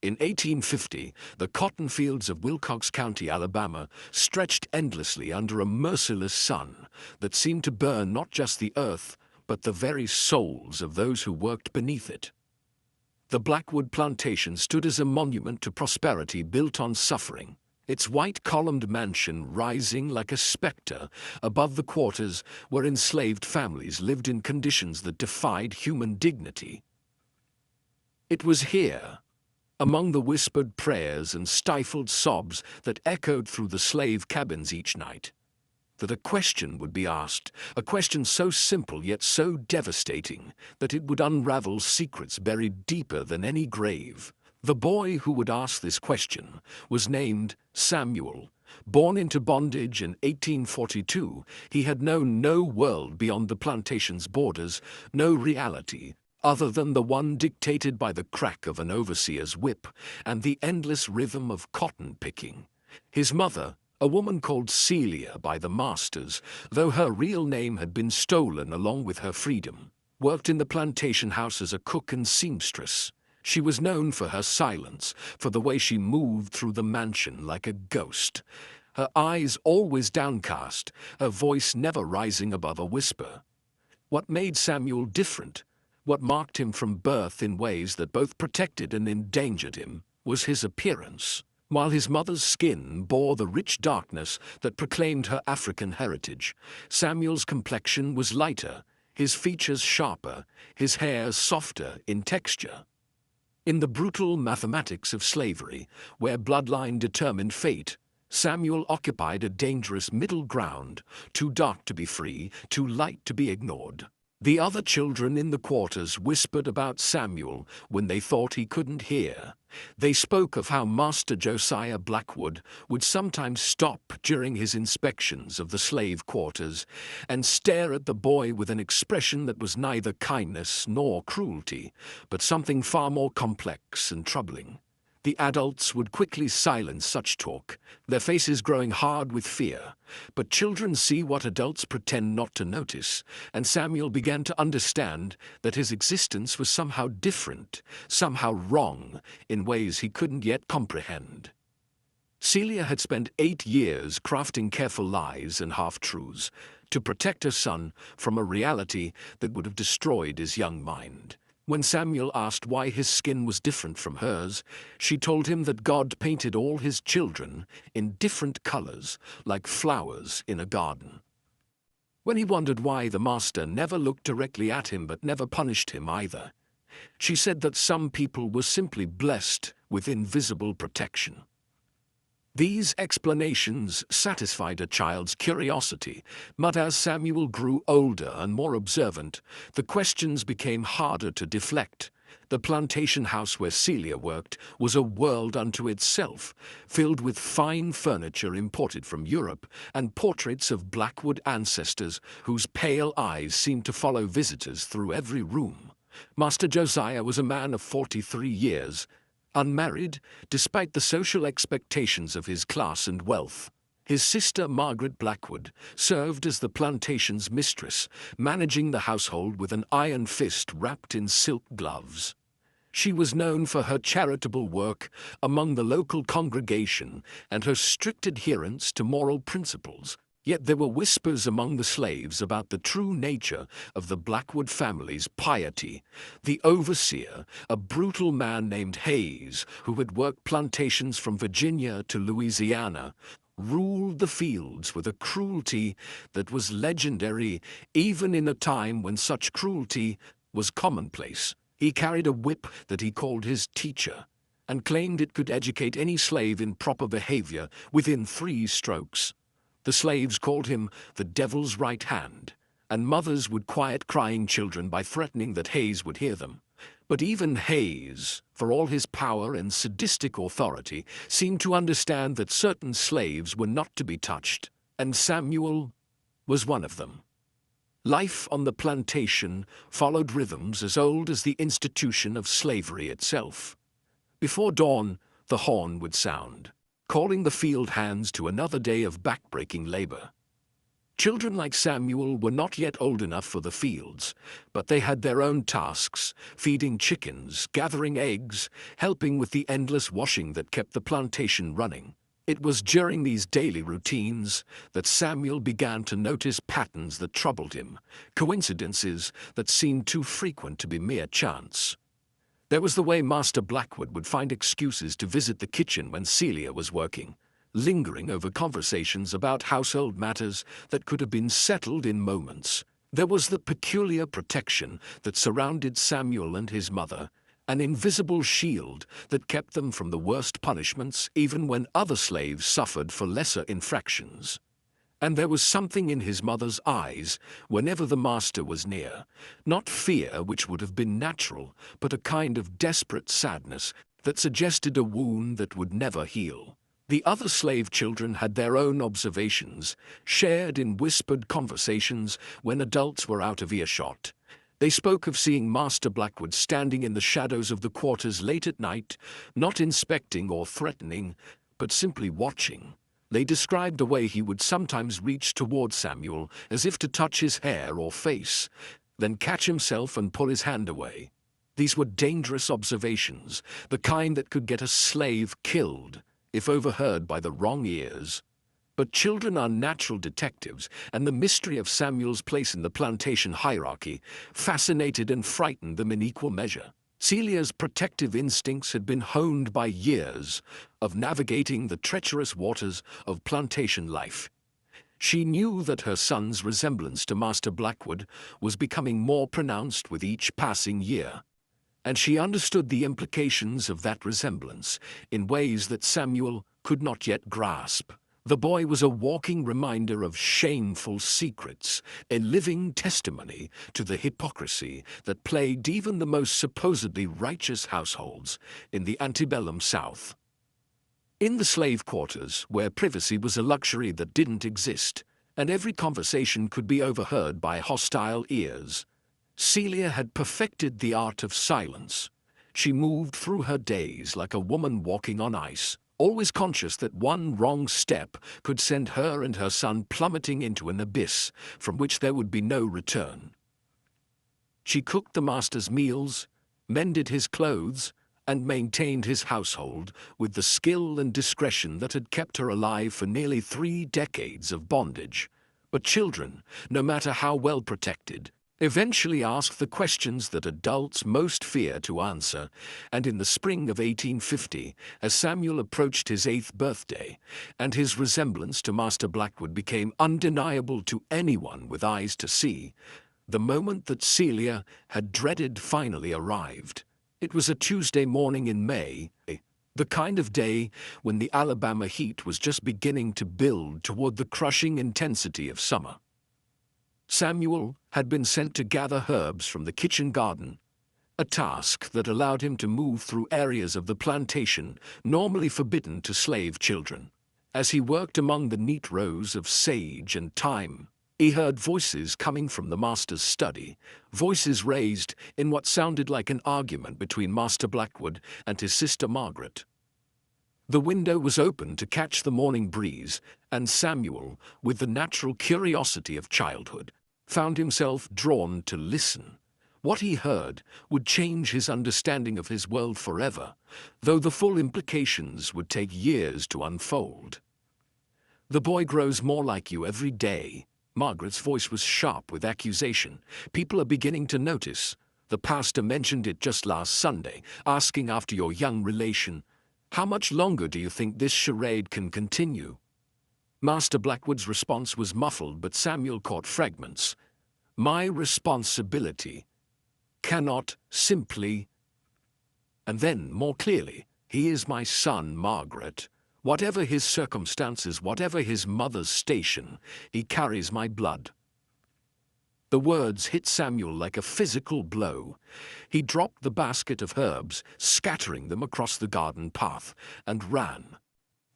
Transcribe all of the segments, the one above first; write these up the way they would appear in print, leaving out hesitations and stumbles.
In 1850, the cotton fields of Wilcox County, Alabama, stretched endlessly under a merciless sun that seemed to burn not just the earth, but the very souls of those who worked beneath it. The Blackwood plantation stood as a monument to prosperity built on suffering, its white-columned mansion rising like a specter above the quarters where enslaved families lived in conditions that defied human dignity. It was here, among the whispered prayers and stifled sobs that echoed through the slave cabins each night, that a question would be asked, a question so simple yet so devastating that it would unravel secrets buried deeper than any grave. The boy who would ask this question was named Samuel. Born into bondage in 1842, he had known no world beyond the plantation's borders, no reality other than the one dictated by the crack of an overseer's whip and the endless rhythm of cotton picking. His mother, a woman called Celia by the masters, though her real name had been stolen along with her freedom, worked in the plantation house as a cook and seamstress. She was known for her silence, for the way she moved through the mansion like a ghost, her eyes always downcast, her voice never rising above a whisper. What made Samuel different, what marked him from birth in ways that both protected and endangered him, was his appearance. While his mother's skin bore the rich darkness that proclaimed her African heritage, Samuel's complexion was lighter, his features sharper, his hair softer in texture. In the brutal mathematics of slavery, where bloodline determined fate, Samuel occupied a dangerous middle ground, too dark to be free, too light to be ignored. The other children in the quarters whispered about Samuel when they thought he couldn't hear. They spoke of how Master Josiah Blackwood would sometimes stop during his inspections of the slave quarters and stare at the boy with an expression that was neither kindness nor cruelty, but something far more complex and troubling. The adults would quickly silence such talk, their faces growing hard with fear. But children see what adults pretend not to notice, and Samuel began to understand that his existence was somehow different, somehow wrong, in ways he couldn't yet comprehend. Celia had spent 8 years crafting careful lies and half-truths to protect her son from a reality that would have destroyed his young mind. When Samuel asked why his skin was different from hers, she told him that God painted all his children in different colors, like flowers in a garden. When he wondered why the master never looked directly at him but never punished him either, she said that some people were simply blessed with invisible protection. These explanations satisfied a child's curiosity, but as Samuel grew older and more observant, the questions became harder to deflect. The plantation house where Celia worked was a world unto itself, filled with fine furniture imported from Europe and portraits of Blackwood ancestors whose pale eyes seemed to follow visitors through every room. Master Josiah was a man of 43 years, unmarried, despite the social expectations of his class and wealth. His sister Margaret Blackwood served as the plantation's mistress, managing the household with an iron fist wrapped in silk gloves. She was known for her charitable work among the local congregation and her strict adherence to moral principles. Yet there were whispers among the slaves about the true nature of the Blackwood family's piety. The overseer, a brutal man named Hayes, who had worked plantations from Virginia to Louisiana, ruled the fields with a cruelty that was legendary even in a time when such cruelty was commonplace. He carried a whip that he called his teacher, and claimed it could educate any slave in proper behavior within 3 strokes. The slaves called him the devil's right hand, and mothers would quiet crying children by threatening that Hayes would hear them. But even Hayes, for all his power and sadistic authority, seemed to understand that certain slaves were not to be touched, and Samuel was one of them. Life on the plantation followed rhythms as old as the institution of slavery itself. Before dawn, the horn would sound, calling the field hands to another day of backbreaking labor. Children like Samuel were not yet old enough for the fields, but they had their own tasks, feeding chickens, gathering eggs, helping with the endless washing that kept the plantation running. It was during these daily routines that Samuel began to notice patterns that troubled him, coincidences that seemed too frequent to be mere chance. There was the way Master Blackwood would find excuses to visit the kitchen when Celia was working, lingering over conversations about household matters that could have been settled in moments. There was the peculiar protection that surrounded Samuel and his mother, an invisible shield that kept them from the worst punishments even when other slaves suffered for lesser infractions. And there was something in his mother's eyes whenever the master was near, not fear, which would have been natural, but a kind of desperate sadness that suggested a wound that would never heal. The other slave children had their own observations, shared in whispered conversations when adults were out of earshot. They spoke of seeing Master Blackwood standing in the shadows of the quarters late at night, not inspecting or threatening, but simply watching. They described the way he would sometimes reach toward Samuel as if to touch his hair or face, then catch himself and pull his hand away. These were dangerous observations, the kind that could get a slave killed if overheard by the wrong ears. But children are natural detectives, and the mystery of Samuel's place in the plantation hierarchy fascinated and frightened them in equal measure. Celia's protective instincts had been honed by years of navigating the treacherous waters of plantation life. She knew that her son's resemblance to Master Blackwood was becoming more pronounced with each passing year, and she understood the implications of that resemblance in ways that Samuel could not yet grasp. The boy was a walking reminder of shameful secrets, a living testimony to the hypocrisy that plagued even the most supposedly righteous households in the antebellum South. In the slave quarters, where privacy was a luxury that didn't exist, and every conversation could be overheard by hostile ears, Celia had perfected the art of silence. She moved through her days like a woman walking on ice, always conscious that one wrong step could send her and her son plummeting into an abyss from which there would be no return. She cooked the master's meals, mended his clothes, and maintained his household with the skill and discretion that had kept her alive for nearly 3 decades of bondage. But children, no matter how well protected, eventually asked the questions that adults most fear to answer, and in the spring of 1850, as Samuel approached his 8th birthday, and his resemblance to Master Blackwood became undeniable to anyone with eyes to see, the moment that Celia had dreaded finally arrived. It was a Tuesday morning in May, the kind of day when the Alabama heat was just beginning to build toward the crushing intensity of summer. Samuel had been sent to gather herbs from the kitchen garden, a task that allowed him to move through areas of the plantation normally forbidden to slave children. As he worked among the neat rows of sage and thyme, he heard voices coming from the master's study, voices raised in what sounded like an argument between Master Blackwood and his sister Margaret. The window was open to catch the morning breeze, and Samuel, with the natural curiosity of childhood, found himself drawn to listen. What he heard would change his understanding of his world forever, though the full implications would take years to unfold. "The boy grows more like you every day." Margaret's voice was sharp with accusation. "People are beginning to notice. The pastor mentioned it just last Sunday, asking after your young relation. How much longer do you think this charade can continue?" Master Blackwood's response was muffled, but Samuel caught fragments. "My responsibility cannot simply..." And then, more clearly, "He is my son, Margaret. Whatever his circumstances, whatever his mother's station, he carries my blood." The words hit Samuel like a physical blow. He dropped the basket of herbs, scattering them across the garden path, and ran.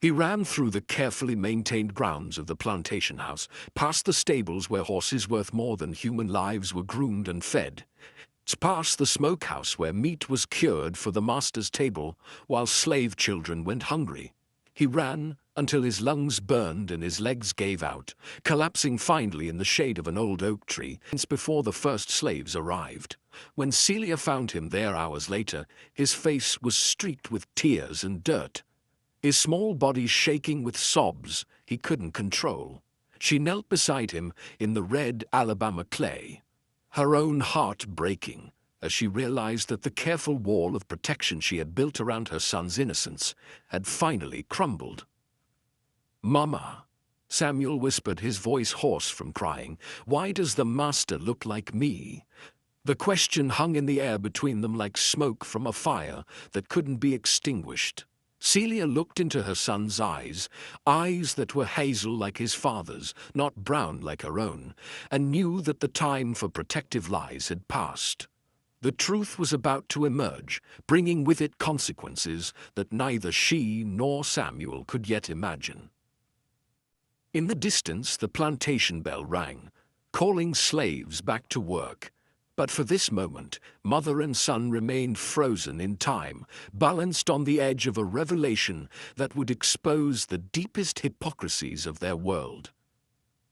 He ran through the carefully maintained grounds of the plantation house, past the stables where horses worth more than human lives were groomed and fed, past the smokehouse where meat was cured for the master's table while slave children went hungry. He ran until his lungs burned and his legs gave out, collapsing finally in the shade of an old oak tree before the first slaves arrived. When Celia found him there hours later, his face was streaked with tears and dirt, his small body shaking with sobs he couldn't control. She knelt beside him in the red Alabama clay, her own heart breaking as she realized that the careful wall of protection she had built around her son's innocence had finally crumbled. "Mama," Samuel whispered, his voice hoarse from crying, "why does the master look like me?" The question hung in the air between them like smoke from a fire that couldn't be extinguished. Celia looked into her son's eyes, eyes that were hazel like his father's, not brown like her own, and knew that the time for protective lies had passed. The truth was about to emerge, bringing with it consequences that neither she nor Samuel could yet imagine. In the distance, the plantation bell rang, calling slaves back to work. But for this moment, mother and son remained frozen in time, balanced on the edge of a revelation that would expose the deepest hypocrisies of their world.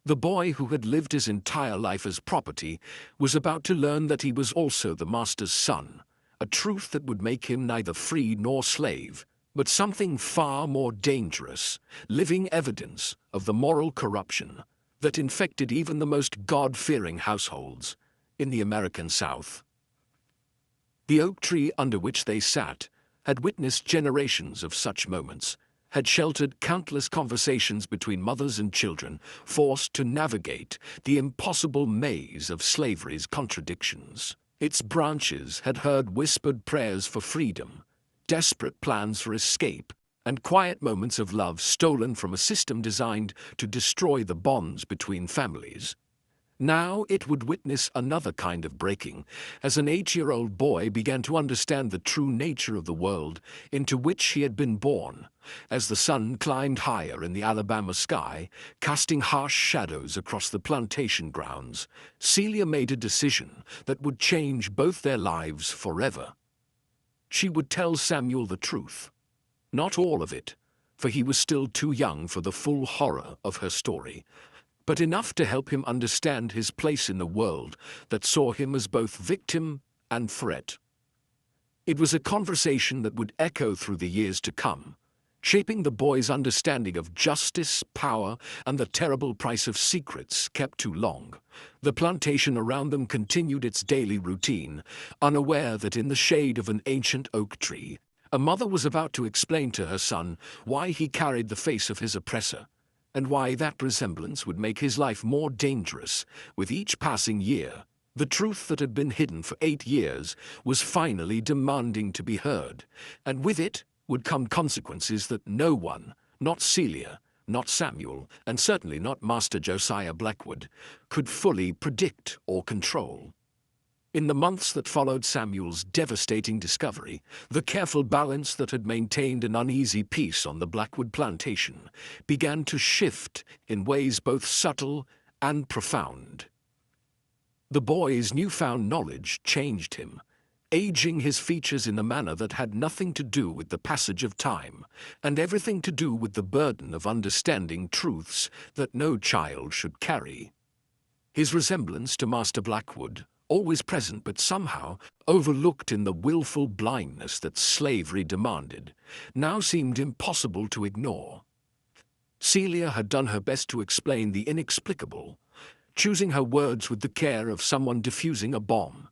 The boy who had lived his entire life as property was about to learn that he was also the master's son, a truth that would make him neither free nor slave, but something far more dangerous, living evidence of the moral corruption that infected even the most God-fearing households in the American South. The oak tree under which they sat had witnessed generations of such moments, had sheltered countless conversations between mothers and children forced to navigate the impossible maze of slavery's contradictions. Its branches had heard whispered prayers for freedom, desperate plans for escape, and quiet moments of love stolen from a system designed to destroy the bonds between families. Now it would witness another kind of breaking, as an 8-year-old boy began to understand the true nature of the world into which he had been born. As the sun climbed higher in the Alabama sky, casting harsh shadows across the plantation grounds, Celia made a decision that would change both their lives forever. She would tell Samuel the truth. Not all of it, for he was still too young for the full horror of her story, but enough to help him understand his place in the world that saw him as both victim and threat. It was a conversation that would echo through the years to come, shaping the boy's understanding of justice, power, and the terrible price of secrets kept too long. The plantation around them continued its daily routine, unaware that in the shade of an ancient oak tree, a mother was about to explain to her son why he carried the face of his oppressor, and why that resemblance would make his life more dangerous with each passing year. The truth that had been hidden for 8 years was finally demanding to be heard, and with it would come consequences that no one, not Celia, not Samuel, and certainly not Master Josiah Blackwood, could fully predict or control. In the months that followed Samuel's devastating discovery, the careful balance that had maintained an uneasy peace on the Blackwood plantation began to shift in ways both subtle and profound. The boy's newfound knowledge changed him, aging his features in a manner that had nothing to do with the passage of time, and everything to do with the burden of understanding truths that no child should carry. His resemblance to Master Blackwood, always present but somehow overlooked in the willful blindness that slavery demanded, now seemed impossible to ignore. Celia had done her best to explain the inexplicable, choosing her words with the care of someone defusing a bomb.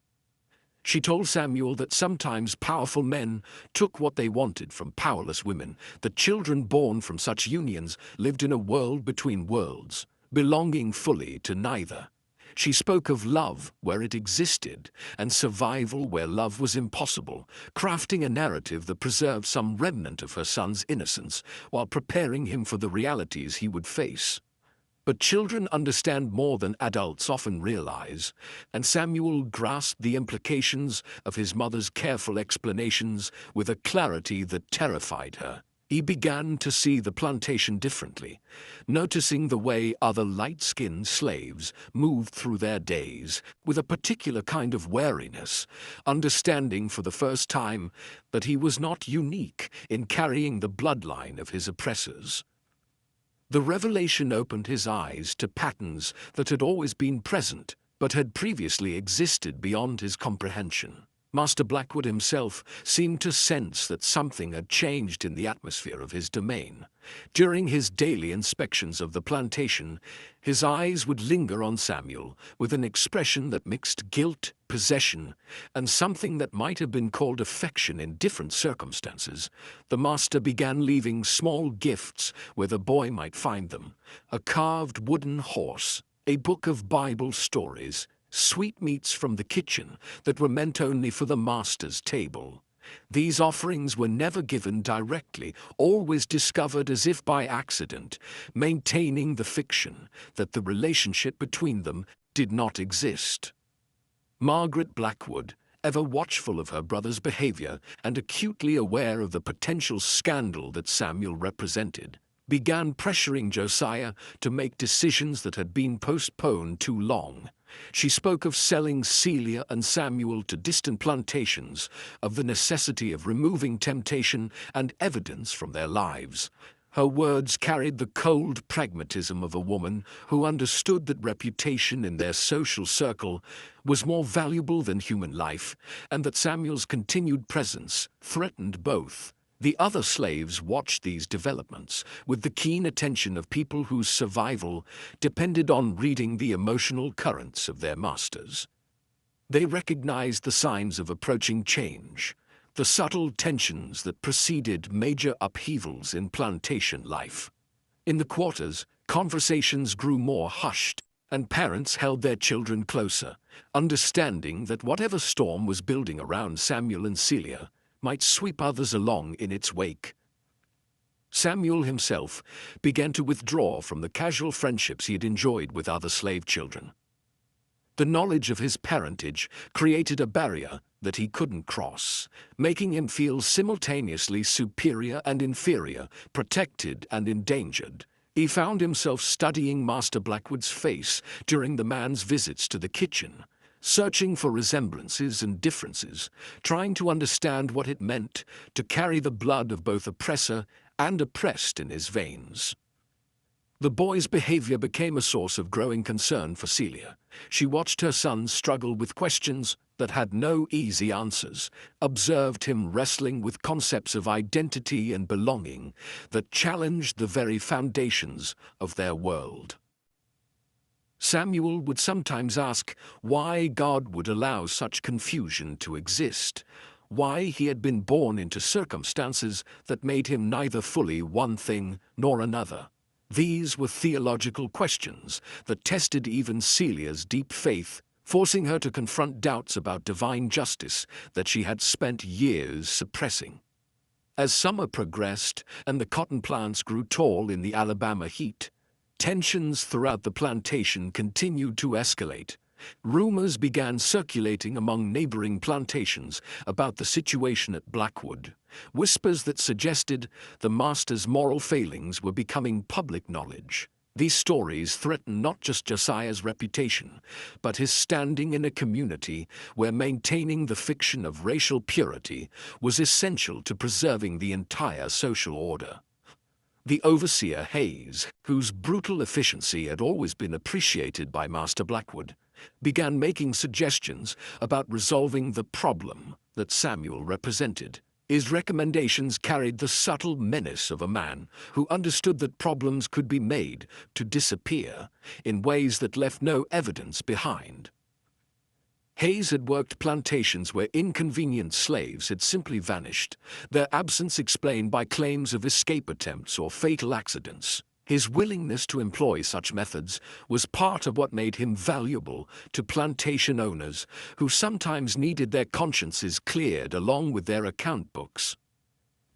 She told Samuel that sometimes powerful men took what they wanted from powerless women, that children born from such unions lived in a world between worlds, belonging fully to neither. She spoke of love where it existed, and survival where love was impossible, crafting a narrative that preserved some remnant of her son's innocence while preparing him for the realities he would face. But children understand more than adults often realize, and Samuel grasped the implications of his mother's careful explanations with a clarity that terrified her. He began to see the plantation differently, noticing the way other light-skinned slaves moved through their days with a particular kind of wariness, understanding for the first time that he was not unique in carrying the bloodline of his oppressors. The revelation opened his eyes to patterns that had always been present, but had previously existed beyond his comprehension. Master Blackwood himself seemed to sense that something had changed in the atmosphere of his domain. During his daily inspections of the plantation, his eyes would linger on Samuel with an expression that mixed guilt, possession, and something that might have been called affection in different circumstances. The master began leaving small gifts where the boy might find them: a carved wooden horse, a book of Bible stories, sweetmeats from the kitchen that were meant only for the master's table. These offerings were never given directly, always discovered as if by accident, maintaining the fiction that the relationship between them did not exist. Margaret Blackwood, ever watchful of her brother's behavior and acutely aware of the potential scandal that Samuel represented, began pressuring Josiah to make decisions that had been postponed too long. She spoke of selling Celia and Samuel to distant plantations, of the necessity of removing temptation and evidence from their lives. Her words carried the cold pragmatism of a woman who understood that reputation in their social circle was more valuable than human life, and that Samuel's continued presence threatened both. The other slaves watched these developments with the keen attention of people whose survival depended on reading the emotional currents of their masters. They recognized the signs of approaching change, the subtle tensions that preceded major upheavals in plantation life. In the quarters, conversations grew more hushed, and parents held their children closer, understanding that whatever storm was building around Samuel and Celia might sweep others along in its wake. Samuel himself began to withdraw from the casual friendships he had enjoyed with other slave children. The knowledge of his parentage created a barrier that he couldn't cross, making him feel simultaneously superior and inferior, protected and endangered. He found himself studying Master Blackwood's face during the man's visits to the kitchen, searching for resemblances and differences, trying to understand what it meant to carry the blood of both oppressor and oppressed in his veins. The boy's behavior became a source of growing concern for Celia. She watched her son struggle with questions that had no easy answers, observed him wrestling with concepts of identity and belonging that challenged the very foundations of their world. Samuel would sometimes ask why God would allow such confusion to exist, why he had been born into circumstances that made him neither fully one thing nor another. These were theological questions that tested even Celia's deep faith, forcing her to confront doubts about divine justice that she had spent years suppressing. As summer progressed and the cotton plants grew tall in the Alabama heat, tensions throughout the plantation continued to escalate. Rumors began circulating among neighboring plantations about the situation at Blackwood, whispers that suggested the master's moral failings were becoming public knowledge. These stories threatened not just Josiah's reputation, but his standing in a community where maintaining the fiction of racial purity was essential to preserving the entire social order. The overseer, Hayes, whose brutal efficiency had always been appreciated by Master Blackwood, began making suggestions about resolving the problem that Samuel represented. His recommendations carried the subtle menace of a man who understood that problems could be made to disappear in ways that left no evidence behind. Hayes had worked plantations where inconvenient slaves had simply vanished, their absence explained by claims of escape attempts or fatal accidents. His willingness to employ such methods was part of what made him valuable to plantation owners who sometimes needed their consciences cleared along with their account books.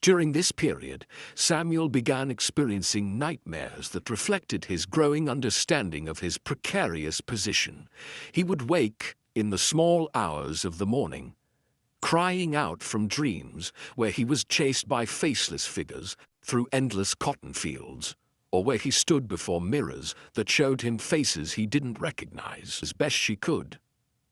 During this period, Samuel began experiencing nightmares that reflected his growing understanding of his precarious position. He would wake in the small hours of the morning, crying out from dreams where he was chased by faceless figures, through endless cotton fields, or where he stood before mirrors that showed him faces he didn't recognize as best she could.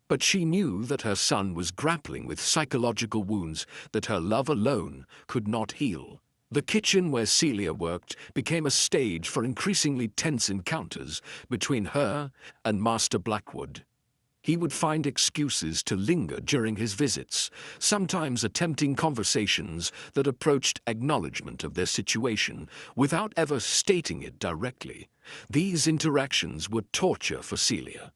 But she knew that her son was grappling with psychological wounds that her love alone could not heal. The kitchen where Celia worked became a stage for increasingly tense encounters between her and Master Blackwood. He would find excuses to linger during his visits, sometimes attempting conversations that approached acknowledgement of their situation without ever stating it directly. These interactions were torture for Celia,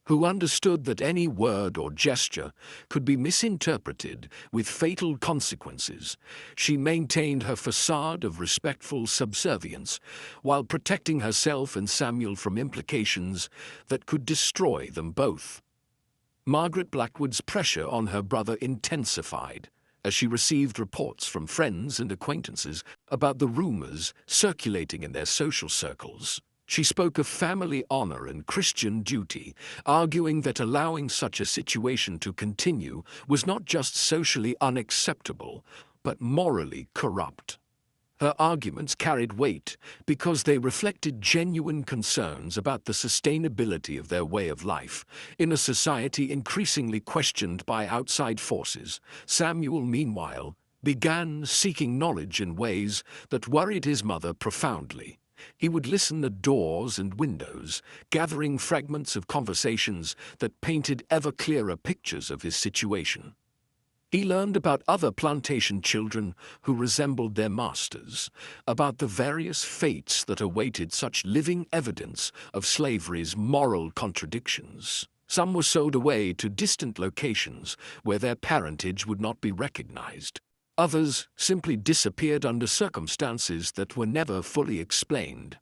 who understood that any word or gesture could be misinterpreted with fatal consequences. She maintained her facade of respectful subservience while protecting herself and Samuel from implications that could destroy them both. Margaret Blackwood's pressure on her brother intensified as she received reports from friends and acquaintances about the rumors circulating in their social circles. She spoke of family honor and Christian duty, arguing that allowing such a situation to continue was not just socially unacceptable, but morally corrupt. Her arguments carried weight because they reflected genuine concerns about the sustainability of their way of life in a society increasingly questioned by outside forces. Samuel, meanwhile, began seeking knowledge in ways that worried his mother profoundly. He would listen at doors and windows, gathering fragments of conversations that painted ever clearer pictures of his situation. He learned about other plantation children who resembled their masters, about the various fates that awaited such living evidence of slavery's moral contradictions. Some were sold away to distant locations where their parentage would not be recognized. Others simply disappeared under circumstances that were never fully explained.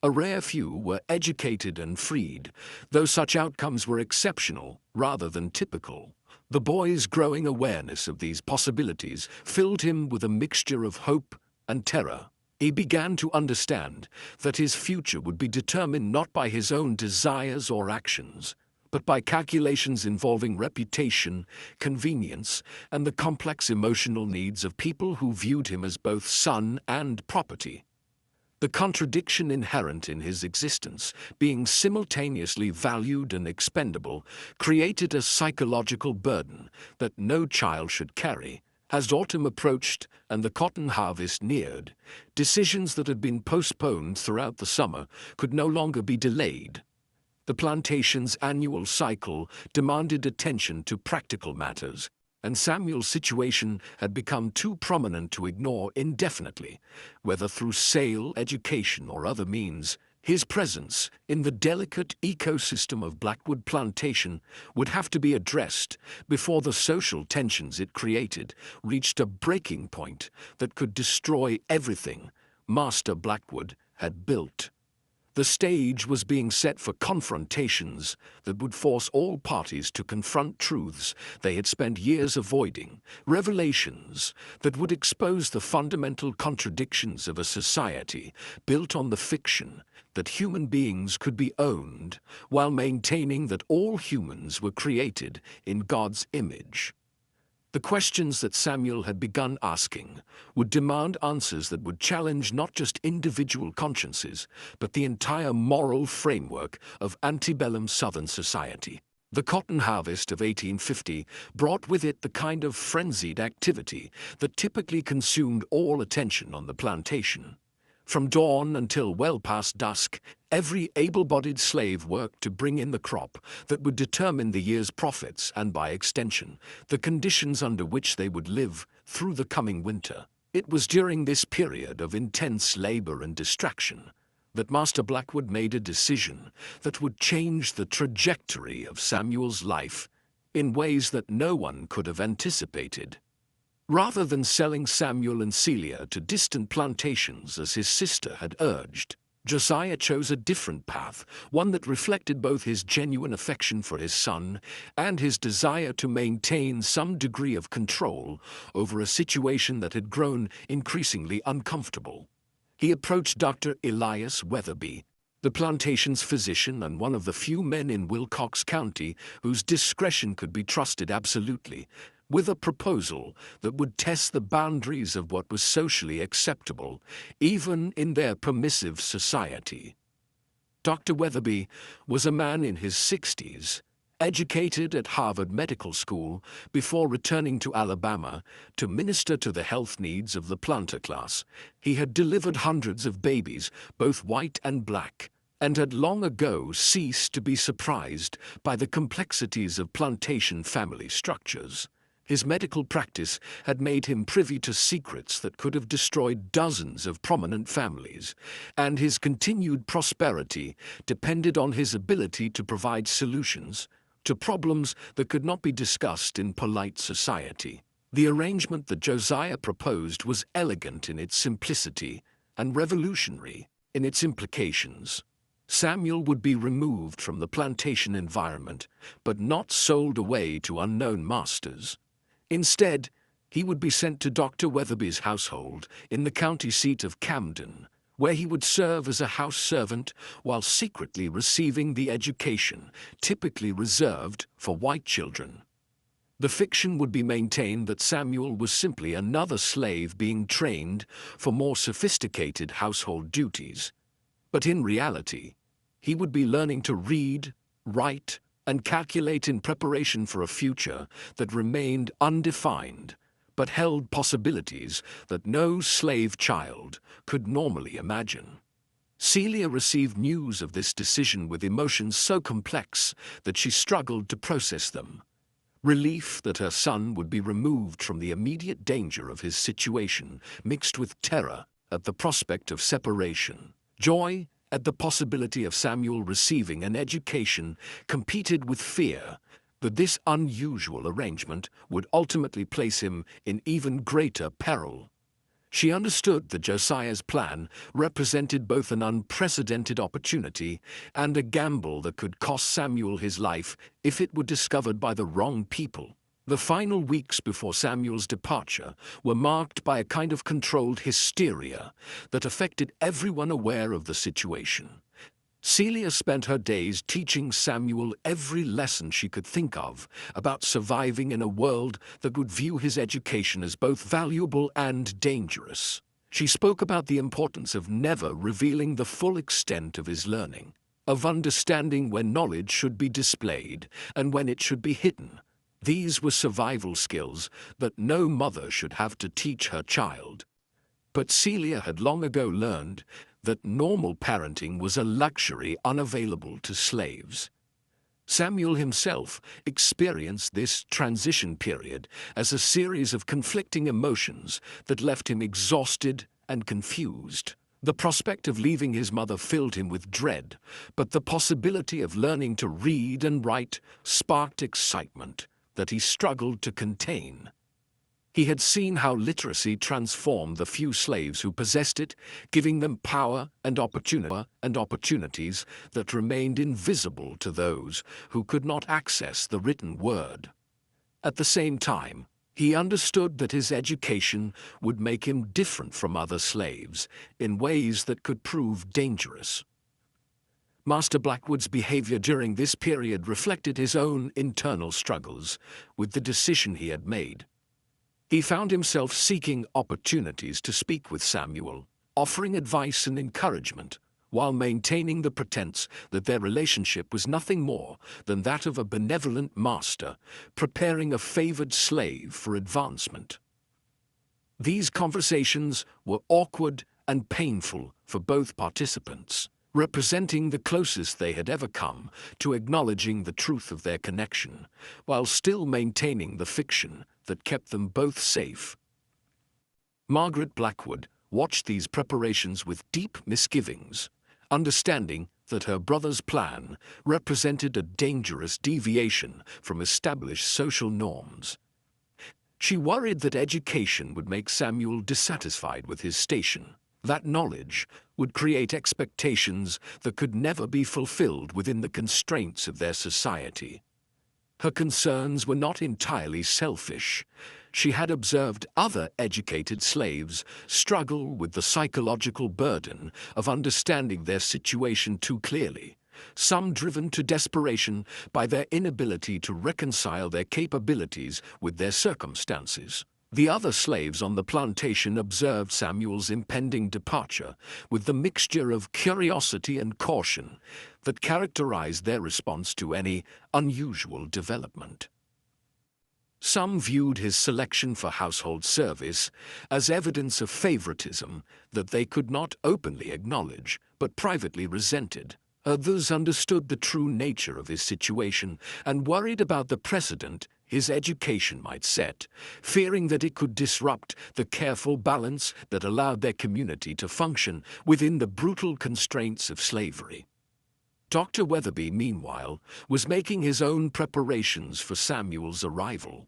A rare few were educated and freed, though such outcomes were exceptional rather than typical. The boy's growing awareness of these possibilities filled him with a mixture of hope and terror. He began to understand that his future would be determined not by his own desires or actions, but by calculations involving reputation, convenience, and the complex emotional needs of people who viewed him as both son and property. The contradiction inherent in his existence, being simultaneously valued and expendable, created a psychological burden that no child should carry. As autumn approached and the cotton harvest neared, decisions that had been postponed throughout the summer could no longer be delayed. The plantation's annual cycle demanded attention to practical matters, and Samuel's situation had become too prominent to ignore indefinitely. Whether through sale, education, or other means, his presence in the delicate ecosystem of Blackwood Plantation would have to be addressed before the social tensions it created reached a breaking point that could destroy everything Master Blackwood had built. The stage was being set for confrontations that would force all parties to confront truths they had spent years avoiding, revelations that would expose the fundamental contradictions of a society built on the fiction that human beings could be owned while maintaining that all humans were created in God's image. The questions that Samuel had begun asking would demand answers that would challenge not just individual consciences, but the entire moral framework of antebellum Southern society. The cotton harvest of 1850 brought with it the kind of frenzied activity that typically consumed all attention on the plantation. From dawn until well past dusk, every able-bodied slave worked to bring in the crop that would determine the year's profits and, by extension, the conditions under which they would live through the coming winter. It was during this period of intense labor and distraction that Master Blackwood made a decision that would change the trajectory of Samuel's life in ways that no one could have anticipated. Rather than selling Samuel and Celia to distant plantations as his sister had urged, Josiah chose a different path, one that reflected both his genuine affection for his son and his desire to maintain some degree of control over a situation that had grown increasingly uncomfortable. He approached Dr. Elias Weatherby, the plantation's physician and one of the few men in Wilcox County whose discretion could be trusted absolutely, with a proposal that would test the boundaries of what was socially acceptable, even in their permissive society. Dr. Weatherby was a man in his 60s, educated at Harvard Medical School before returning to Alabama to minister to the health needs of the planter class. He had delivered hundreds of babies, both white and black, and had long ago ceased to be surprised by the complexities of plantation family structures. His medical practice had made him privy to secrets that could have destroyed dozens of prominent families, and his continued prosperity depended on his ability to provide solutions to problems that could not be discussed in polite society. The arrangement that Josiah proposed was elegant in its simplicity and revolutionary in its implications. Samuel would be removed from the plantation environment, but not sold away to unknown masters. Instead, he would be sent to Dr. Weatherby's household in the county seat of Camden, where he would serve as a house servant while secretly receiving the education typically reserved for white children. The fiction would be maintained that Samuel was simply another slave being trained for more sophisticated household duties. But in reality, he would be learning to read, write, and calculate in preparation for a future that remained undefined, but held possibilities that no slave child could normally imagine. Celia received news of this decision with emotions so complex that she struggled to process them. Relief that her son would be removed from the immediate danger of his situation, mixed with terror at the prospect of separation. Joy at the possibility of Samuel receiving an education competed with fear that this unusual arrangement would ultimately place him in even greater peril. She understood that Josiah's plan represented both an unprecedented opportunity and a gamble that could cost Samuel his life if it were discovered by the wrong people. The final weeks before Samuel's departure were marked by a kind of controlled hysteria that affected everyone aware of the situation. Celia spent her days teaching Samuel every lesson she could think of about surviving in a world that would view his education as both valuable and dangerous. She spoke about the importance of never revealing the full extent of his learning, of understanding when knowledge should be displayed and when it should be hidden. These were survival skills that no mother should have to teach her child. But Celia had long ago learned that normal parenting was a luxury unavailable to slaves. Samuel himself experienced this transition period as a series of conflicting emotions that left him exhausted and confused. The prospect of leaving his mother filled him with dread, but the possibility of learning to read and write sparked excitement that he struggled to contain. He had seen how literacy transformed the few slaves who possessed it, giving them power and opportunities that remained invisible to those who could not access the written word. At the same time, he understood that his education would make him different from other slaves in ways that could prove dangerous. Master Blackwood's behavior during this period reflected his own internal struggles with the decision he had made. He found himself seeking opportunities to speak with Samuel, offering advice and encouragement, while maintaining the pretense that their relationship was nothing more than that of a benevolent master preparing a favored slave for advancement. These conversations were awkward and painful for both participants, representing the closest they had ever come to acknowledging the truth of their connection, while still maintaining the fiction that kept them both safe. Margaret Blackwood watched these preparations with deep misgivings, understanding that her brother's plan represented a dangerous deviation from established social norms. She worried that education would make Samuel dissatisfied with his station. That knowledge would create expectations that could never be fulfilled within the constraints of their society. Her concerns were not entirely selfish. She had observed other educated slaves struggle with the psychological burden of understanding their situation too clearly, some driven to desperation by their inability to reconcile their capabilities with their circumstances. The other slaves on the plantation observed Samuel's impending departure with the mixture of curiosity and caution that characterized their response to any unusual development. Some viewed his selection for household service as evidence of favoritism that they could not openly acknowledge, but privately resented. Others understood the true nature of his situation and worried about the precedent his education might set, fearing that it could disrupt the careful balance that allowed their community to function within the brutal constraints of slavery. Dr. Weatherby, meanwhile, was making his own preparations for Samuel's arrival.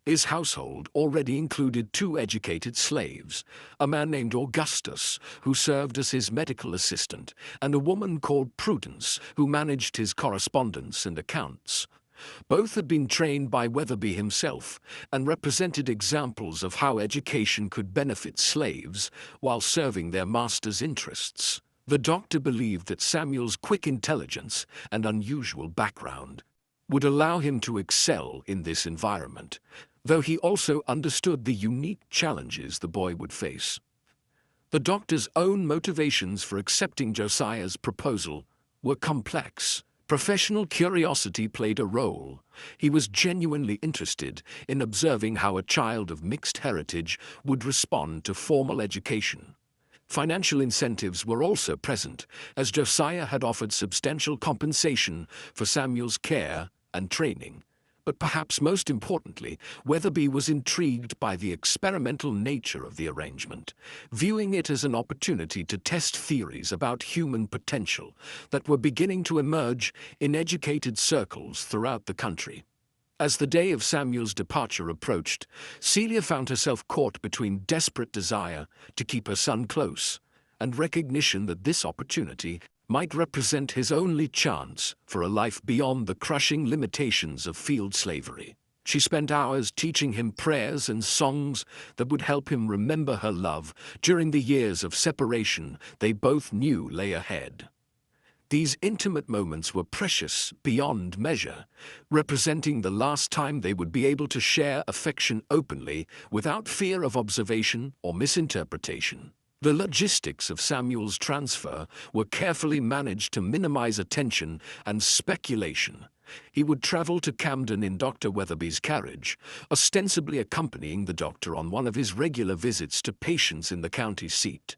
His household already included 2 educated slaves, a man named Augustus, who served as his medical assistant, and a woman called Prudence, who managed his correspondence and accounts. Both had been trained by Weatherby himself and represented examples of how education could benefit slaves while serving their master's interests. The doctor believed that Samuel's quick intelligence and unusual background would allow him to excel in this environment, though he also understood the unique challenges the boy would face. The doctor's own motivations for accepting Josiah's proposal were complex. Professional curiosity played a role. He was genuinely interested in observing how a child of mixed heritage would respond to formal education. Financial incentives were also present, as Josiah had offered substantial compensation for Samuel's care and training. But perhaps most importantly, Weatherby was intrigued by the experimental nature of the arrangement, viewing it as an opportunity to test theories about human potential that were beginning to emerge in educated circles throughout the country. As the day of Samuel's departure approached, Celia found herself caught between desperate desire to keep her son close and recognition that this opportunity might represent his only chance for a life beyond the crushing limitations of field slavery. She spent hours teaching him prayers and songs that would help him remember her love during the years of separation they both knew lay ahead. These intimate moments were precious beyond measure, representing the last time they would be able to share affection openly without fear of observation or misinterpretation. The logistics of Samuel's transfer were carefully managed to minimize attention and speculation. He would travel to Camden in Dr. Weatherby's carriage, ostensibly accompanying the doctor on one of his regular visits to patients in the county seat.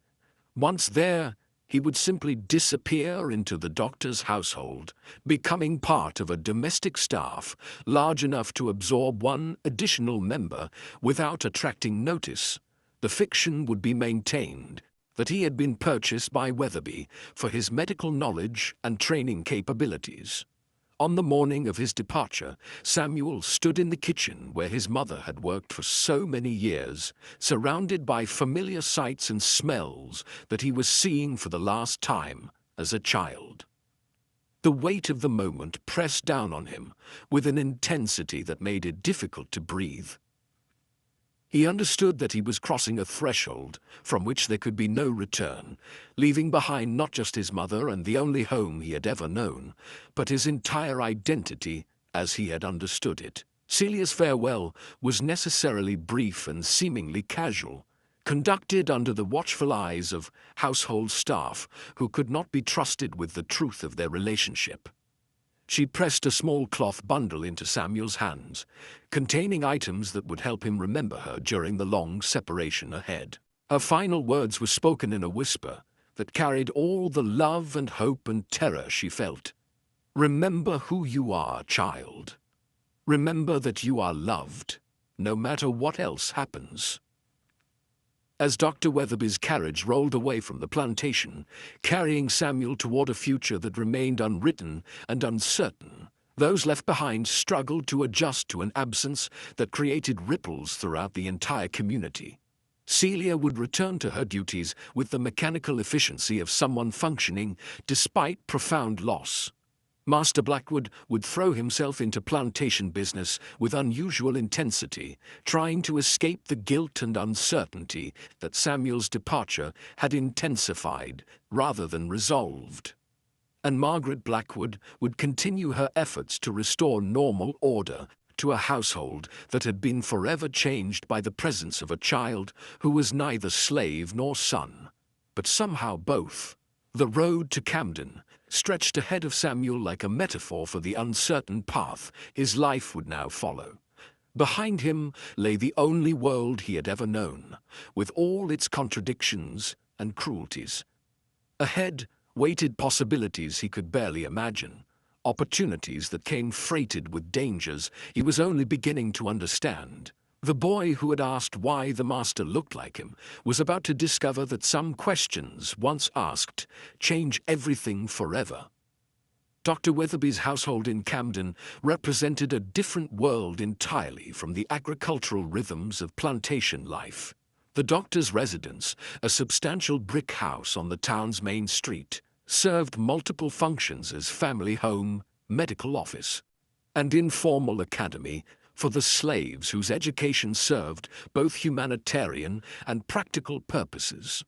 Once there, he would simply disappear into the doctor's household, becoming part of a domestic staff large enough to absorb one additional member without attracting notice. The fiction would be maintained that he had been purchased by Weatherby for his medical knowledge and training capabilities. On the morning of his departure, Samuel stood in the kitchen where his mother had worked for so many years, surrounded by familiar sights and smells that he was seeing for the last time as a child. The weight of the moment pressed down on him with an intensity that made it difficult to breathe. He understood that he was crossing a threshold from which there could be no return, leaving behind not just his mother and the only home he had ever known, but his entire identity as he had understood it. Celia's farewell was necessarily brief and seemingly casual, conducted under the watchful eyes of household staff who could not be trusted with the truth of their relationship. She pressed a small cloth bundle into Samuel's hands, containing items that would help him remember her during the long separation ahead. Her final words were spoken in a whisper that carried all the love and hope and terror she felt. Remember who you are, child. Remember that you are loved, no matter what else happens. As Dr. Weatherby's carriage rolled away from the plantation, carrying Samuel toward a future that remained unwritten and uncertain, those left behind struggled to adjust to an absence that created ripples throughout the entire community. Celia would return to her duties with the mechanical efficiency of someone functioning despite profound loss. Master Blackwood would throw himself into plantation business with unusual intensity, trying to escape the guilt and uncertainty that Samuel's departure had intensified rather than resolved. and Margaret Blackwood would continue her efforts to restore normal order to a household that had been forever changed by the presence of a child who was neither slave nor son, but somehow both. The road to Camden stretched ahead of Samuel like a metaphor for the uncertain path his life would now follow. Behind him lay the only world he had ever known, with all its contradictions and cruelties. Ahead waited possibilities he could barely imagine, opportunities that came freighted with dangers he was only beginning to understand. The boy who had asked why the master looked like him was about to discover that some questions, once asked, change everything forever. Dr. Weatherby's household in Camden represented a different world entirely from the agricultural rhythms of plantation life. The doctor's residence, a substantial brick house on the town's main street, served multiple functions as family home, medical office, and informal academy for the slaves whose education served both humanitarian and practical purposes.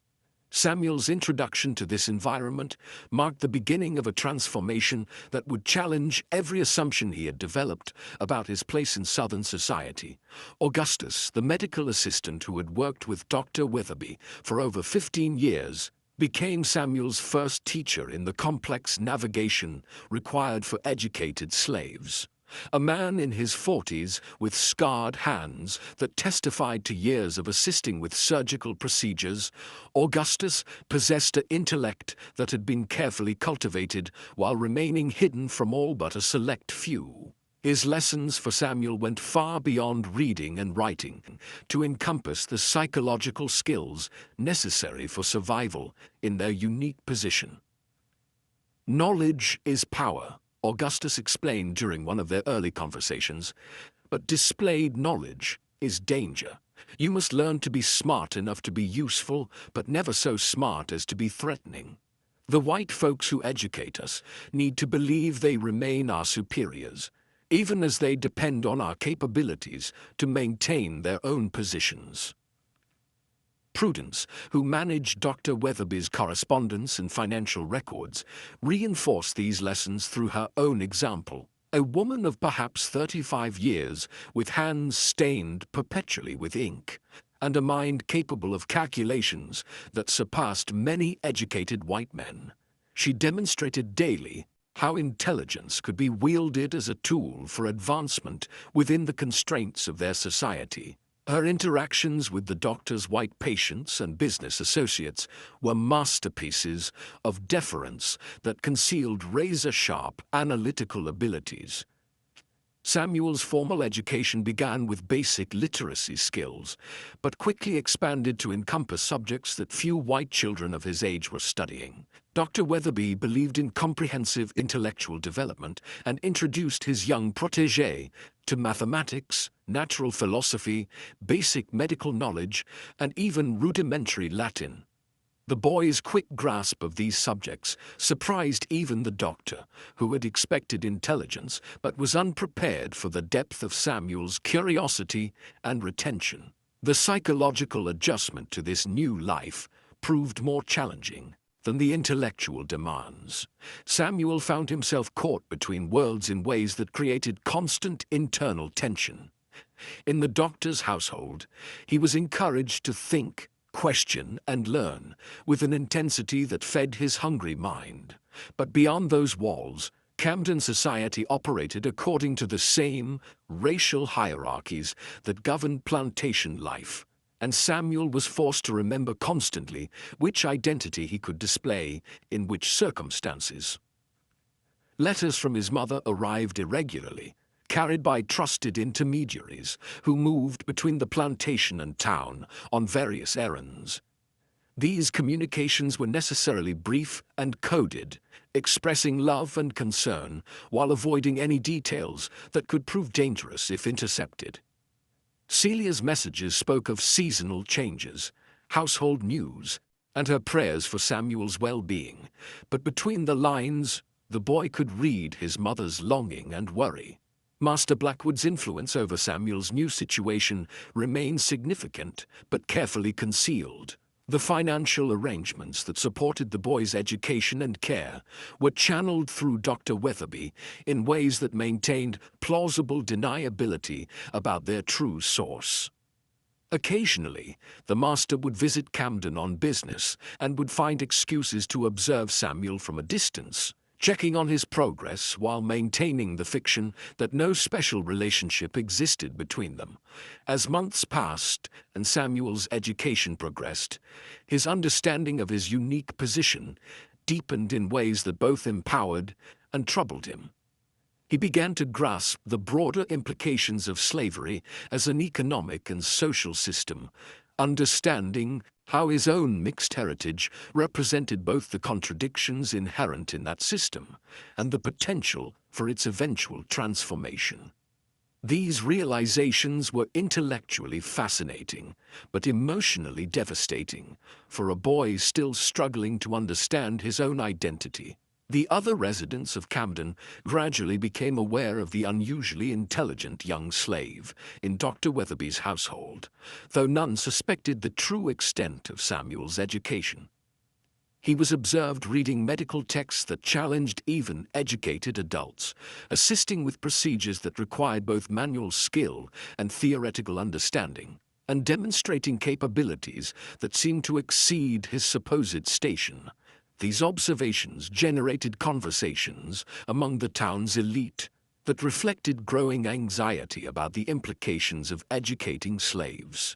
Samuel's introduction to this environment marked the beginning of a transformation that would challenge every assumption he had developed about his place in Southern society. Augustus, the medical assistant who had worked with Dr. Weatherby for over 15 years, became Samuel's first teacher in the complex navigation required for educated slaves. A man in his 40s with scarred hands that testified to years of assisting with surgical procedures, Augustus possessed an intellect that had been carefully cultivated while remaining hidden from all but a select few. His lessons for Samuel went far beyond reading and writing to encompass the psychological skills necessary for survival in their unique position. Knowledge is power, Augustus explained during one of their early conversations, but displayed knowledge is danger. You must learn to be smart enough to be useful, but never so smart as to be threatening. The white folks who educate us need to believe they remain our superiors, even as they depend on our capabilities to maintain their own positions. Prudence, who managed Dr. Weatherby's correspondence and financial records, reinforced these lessons through her own example. A woman of perhaps 35 years, with hands stained perpetually with ink, and a mind capable of calculations that surpassed many educated white men. She demonstrated daily how intelligence could be wielded as a tool for advancement within the constraints of their society. Her interactions with the doctor's white patients and business associates were masterpieces of deference that concealed razor-sharp analytical abilities. Samuel's formal education began with basic literacy skills, but quickly expanded to encompass subjects that few white children of his age were studying. Dr. Weatherby believed in comprehensive intellectual development and introduced his young protégé to mathematics, natural philosophy, basic medical knowledge, and even rudimentary Latin. The boy's quick grasp of these subjects surprised even the doctor, who had expected intelligence but was unprepared for the depth of Samuel's curiosity and retention. The psychological adjustment to this new life proved more challenging than the intellectual demands. Samuel found himself caught between worlds in ways that created constant internal tension. In the doctor's household, he was encouraged to think, question, and learn with an intensity that fed his hungry mind. But beyond those walls, Camden society operated according to the same racial hierarchies that governed plantation life, and Samuel was forced to remember constantly which identity he could display in which circumstances. Letters from his mother arrived irregularly, carried by trusted intermediaries who moved between the plantation and town on various errands. These communications were necessarily brief and coded, expressing love and concern while avoiding any details that could prove dangerous if intercepted. Celia's messages spoke of seasonal changes, household news, and her prayers for Samuel's well-being, but between the lines, the boy could read his mother's longing and worry. Master Blackwood's influence over Samuel's new situation remained significant but carefully concealed. The financial arrangements that supported the boy's education and care were channeled through Dr. Weatherby in ways that maintained plausible deniability about their true source. Occasionally, the master would visit Camden on business and would find excuses to observe Samuel from a distance, checking on his progress while maintaining the fiction that no special relationship existed between them. As months passed and Samuel's education progressed, his understanding of his unique position deepened in ways that both empowered and troubled him. He began to grasp the broader implications of slavery as an economic and social system, understanding how his own mixed heritage represented both the contradictions inherent in that system and the potential for its eventual transformation. These realizations were intellectually fascinating, but emotionally devastating for a boy still struggling to understand his own identity. The other residents of Camden gradually became aware of the unusually intelligent young slave in Dr. Weatherby's household, though none suspected the true extent of Samuel's education. He was observed reading medical texts that challenged even educated adults, assisting with procedures that required both manual skill and theoretical understanding, and demonstrating capabilities that seemed to exceed his supposed station. These observations generated conversations among the town's elite that reflected growing anxiety about the implications of educating slaves.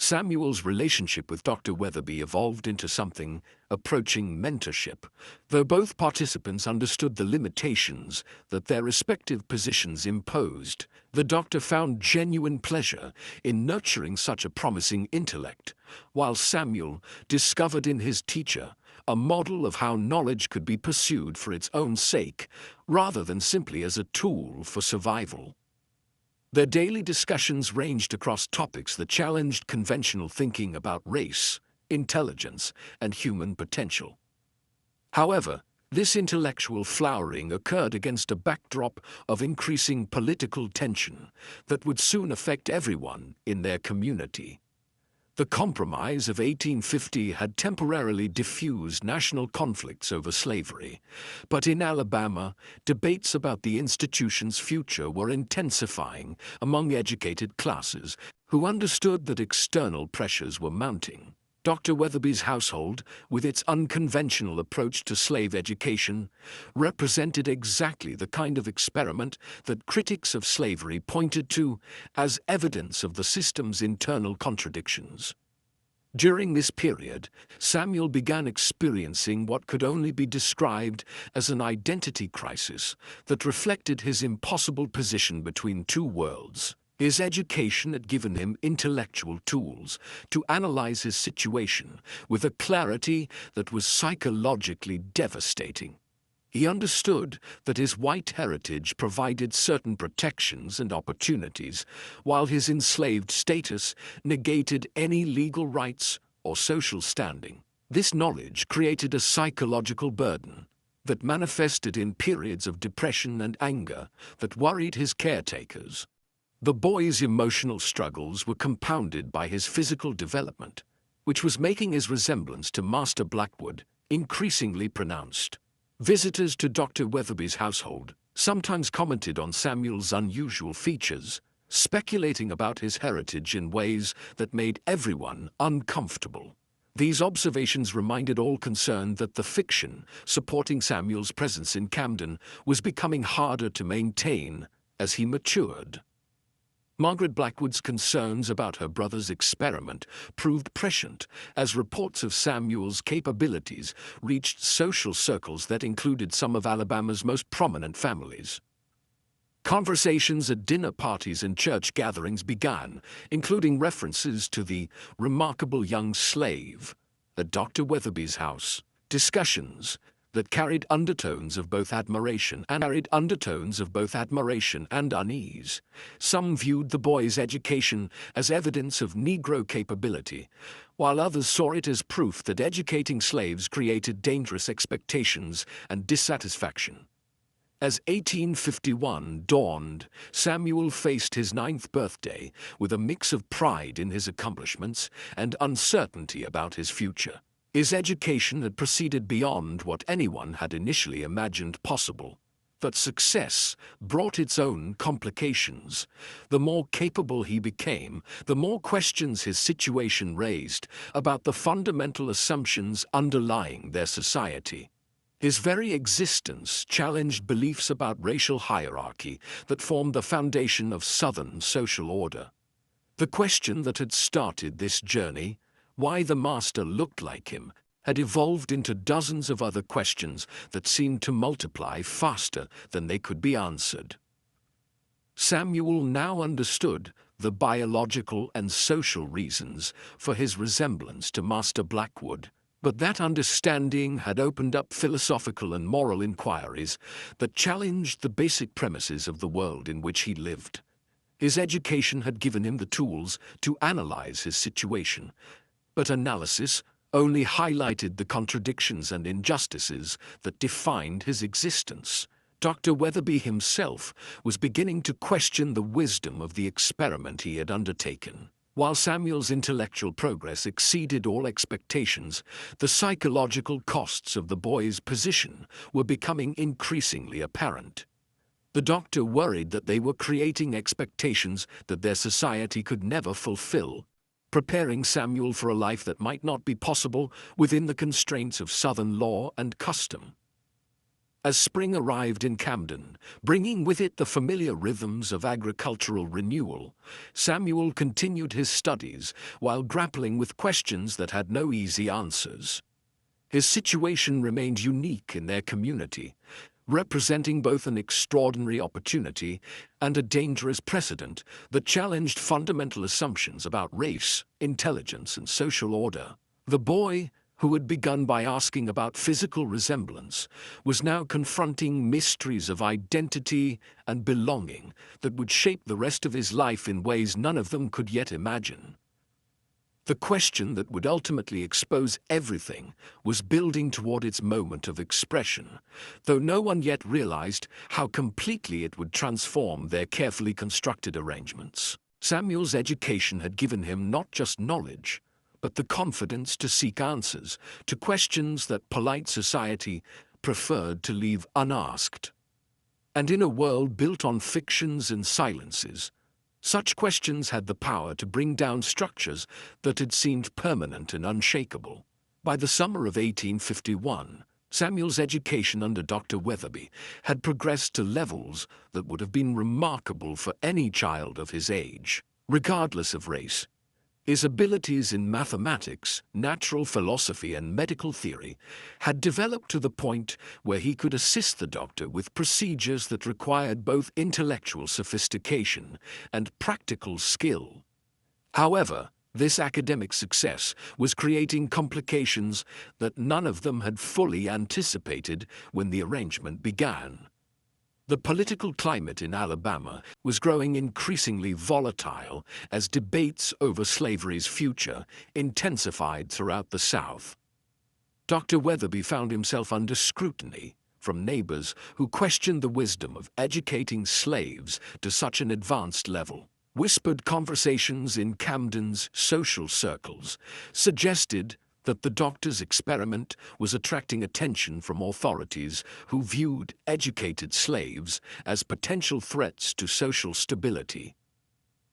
Samuel's relationship with Dr. Weatherby evolved into something approaching mentorship, though both participants understood the limitations that their respective positions imposed. The doctor found genuine pleasure in nurturing such a promising intellect, while Samuel discovered in his teacher a model of how knowledge could be pursued for its own sake, rather than simply as a tool for survival. Their daily discussions ranged across topics that challenged conventional thinking about race, intelligence, and human potential. However, this intellectual flowering occurred against a backdrop of increasing political tension that would soon affect everyone in their community. The Compromise of 1850 had temporarily diffused national conflicts over slavery, but in Alabama, debates about the institution's future were intensifying among educated classes who understood that external pressures were mounting. Dr. Weatherby's household, with its unconventional approach to slave education, represented exactly the kind of experiment that critics of slavery pointed to as evidence of the system's internal contradictions. During this period, Samuel began experiencing what could only be described as an identity crisis that reflected his impossible position between two worlds. His education had given him intellectual tools to analyze his situation with a clarity that was psychologically devastating. He understood that his white heritage provided certain protections and opportunities, while his enslaved status negated any legal rights or social standing. This knowledge created a psychological burden that manifested in periods of depression and anger that worried his caretakers. The boy's emotional struggles were compounded by his physical development, which was making his resemblance to Master Blackwood increasingly pronounced. Visitors to Dr. Weatherby's household sometimes commented on Samuel's unusual features, speculating about his heritage in ways that made everyone uncomfortable. These observations reminded all concerned that the fiction supporting Samuel's presence in Camden was becoming harder to maintain as he matured. Margaret Blackwood's concerns about her brother's experiment proved prescient as reports of Samuel's capabilities reached social circles that included some of Alabama's most prominent families. Conversations at dinner parties and church gatherings began, including references to the remarkable young slave at Dr. Weatherby's house. Discussions that carried undertones of both admiration and unease. Some viewed the boy's education as evidence of Negro capability, while others saw it as proof that educating slaves created dangerous expectations and dissatisfaction. As 1851 dawned, Samuel faced his 9th birthday with a mix of pride in his accomplishments and uncertainty about his future. His education had proceeded beyond what anyone had initially imagined possible. But success brought its own complications. The more capable he became, the more questions his situation raised about the fundamental assumptions underlying their society. His very existence challenged beliefs about racial hierarchy that formed the foundation of Southern social order. The question that had started this journey, why the master looked like him, had evolved into dozens of other questions that seemed to multiply faster than they could be answered. Samuel now understood the biological and social reasons for his resemblance to Master Blackwood, but that understanding had opened up philosophical and moral inquiries that challenged the basic premises of the world in which he lived. His education had given him the tools to analyze his situation, but analysis only highlighted the contradictions and injustices that defined his existence. Dr. Weatherby himself was beginning to question the wisdom of the experiment he had undertaken. While Samuel's intellectual progress exceeded all expectations, the psychological costs of the boy's position were becoming increasingly apparent. The doctor worried that they were creating expectations that their society could never fulfill, preparing Samuel for a life that might not be possible within the constraints of Southern law and custom. As spring arrived in Camden, bringing with it the familiar rhythms of agricultural renewal, Samuel continued his studies while grappling with questions that had no easy answers. His situation remained unique in their community, representing both an extraordinary opportunity and a dangerous precedent that challenged fundamental assumptions about race, intelligence, and social order. The boy, who had begun by asking about physical resemblance, was now confronting mysteries of identity and belonging that would shape the rest of his life in ways none of them could yet imagine. The question that would ultimately expose everything was building toward its moment of expression, though no one yet realized how completely it would transform their carefully constructed arrangements. Samuel's education had given him not just knowledge, but the confidence to seek answers to questions that polite society preferred to leave unasked. And in a world built on fictions and silences, such questions had the power to bring down structures that had seemed permanent and unshakable. By the summer of 1851, Samuel's education under Dr. Weatherby had progressed to levels that would have been remarkable for any child of his age, regardless of race. His abilities in mathematics, natural philosophy, and medical theory had developed to the point where he could assist the doctor with procedures that required both intellectual sophistication and practical skill. However, this academic success was creating complications that none of them had fully anticipated when the arrangement began. The political climate in Alabama was growing increasingly volatile as debates over slavery's future intensified throughout the South. Dr. Weatherby found himself under scrutiny from neighbors who questioned the wisdom of educating slaves to such an advanced level. Whispered conversations in Camden's social circles suggested that the doctor's experiment was attracting attention from authorities who viewed educated slaves as potential threats to social stability.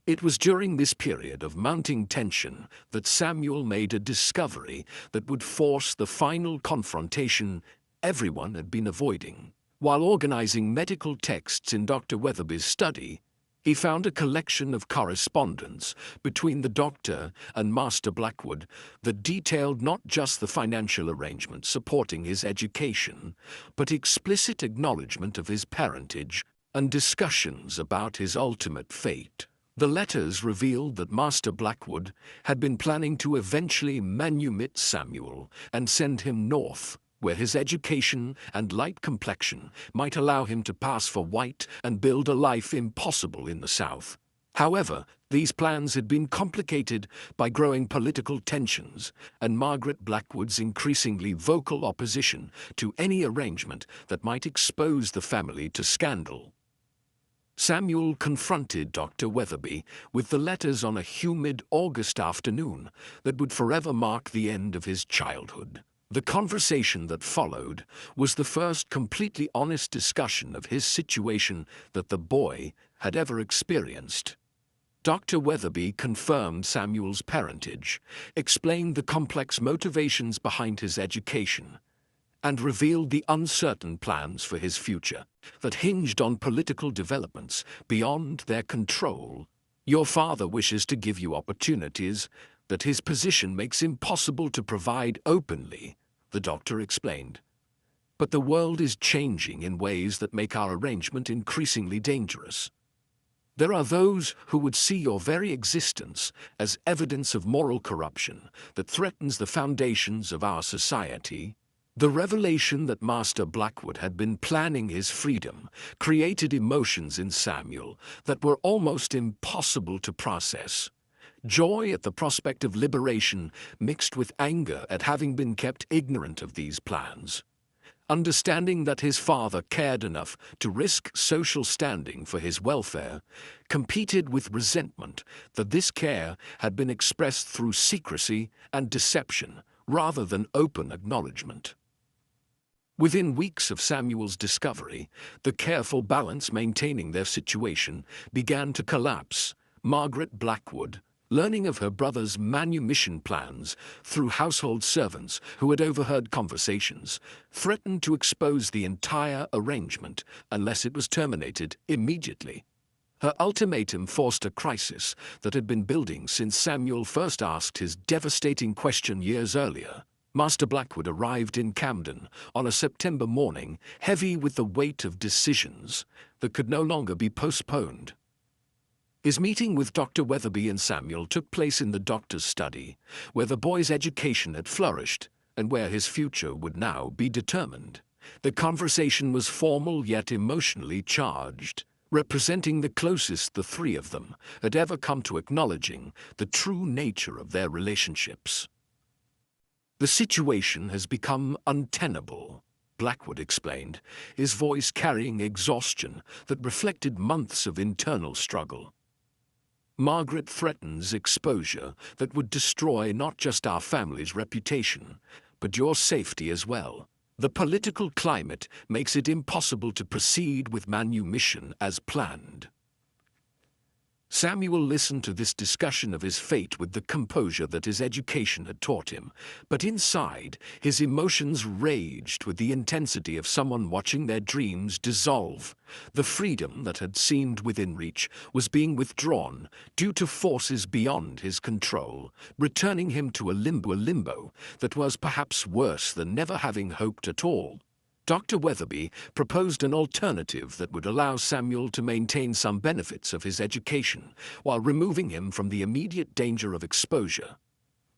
It was during this period of mounting tension that Samuel made a discovery that would force the final confrontation everyone had been avoiding. While organizing medical texts in Dr. Weatherby's study, he found a collection of correspondence between the doctor and Master Blackwood that detailed not just the financial arrangements supporting his education, but explicit acknowledgement of his parentage and discussions about his ultimate fate. The letters revealed that Master Blackwood had been planning to eventually manumit Samuel and send him north, where his education and light complexion might allow him to pass for white and build a life impossible in the South. However, these plans had been complicated by growing political tensions and Margaret Blackwood's increasingly vocal opposition to any arrangement that might expose the family to scandal. Samuel confronted Dr. Weatherby with the letters on a humid August afternoon that would forever mark the end of his childhood. The conversation that followed was the first completely honest discussion of his situation that the boy had ever experienced. Dr. Weatherby confirmed Samuel's parentage, explained the complex motivations behind his education, and revealed the uncertain plans for his future that hinged on political developments beyond their control. Your father wishes to give you opportunities that his position makes impossible to provide openly, the doctor explained. But the world is changing in ways that make our arrangement increasingly dangerous. There are those who would see your very existence as evidence of moral corruption that threatens the foundations of our society. The revelation that Master Blackwood had been planning his freedom created emotions in Samuel that were almost impossible to process. Joy at the prospect of liberation mixed with anger at having been kept ignorant of these plans. Understanding that his father cared enough to risk social standing for his welfare, competed with resentment that this care had been expressed through secrecy and deception rather than open acknowledgement. Within weeks of Samuel's discovery, the careful balance maintaining their situation began to collapse. Margaret Blackwood, learning of her brother's manumission plans through household servants who had overheard conversations, threatened to expose the entire arrangement unless it was terminated immediately. Her ultimatum forced a crisis that had been building since Samuel first asked his devastating question years earlier. Master Blackwood arrived in Camden on a September morning, heavy with the weight of decisions that could no longer be postponed. His meeting with Dr. Weatherby and Samuel took place in the doctor's study, where the boy's education had flourished and where his future would now be determined. The conversation was formal yet emotionally charged, representing the closest the three of them had ever come to acknowledging the true nature of their relationships. The situation has become untenable, Blackwood explained, his voice carrying exhaustion that reflected months of internal struggle. Margaret threatens exposure that would destroy not just our family's reputation, but your safety as well. The political climate makes it impossible to proceed with manumission as planned. Samuel listened to this discussion of his fate with the composure that his education had taught him, but inside, his emotions raged with the intensity of someone watching their dreams dissolve. The freedom that had seemed within reach was being withdrawn due to forces beyond his control, returning him to a limbo that was perhaps worse than never having hoped at all. Dr. Weatherby proposed an alternative that would allow Samuel to maintain some benefits of his education while removing him from the immediate danger of exposure.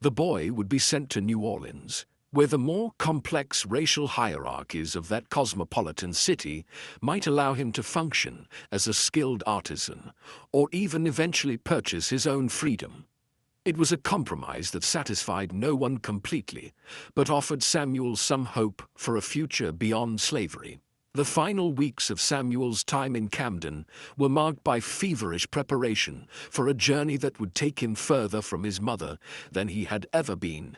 The boy would be sent to New Orleans, where the more complex racial hierarchies of that cosmopolitan city might allow him to function as a skilled artisan, or even eventually purchase his own freedom. It was a compromise that satisfied no one completely, but offered Samuel some hope for a future beyond slavery. The final weeks of Samuel's time in Camden were marked by feverish preparation for a journey that would take him further from his mother than he had ever been.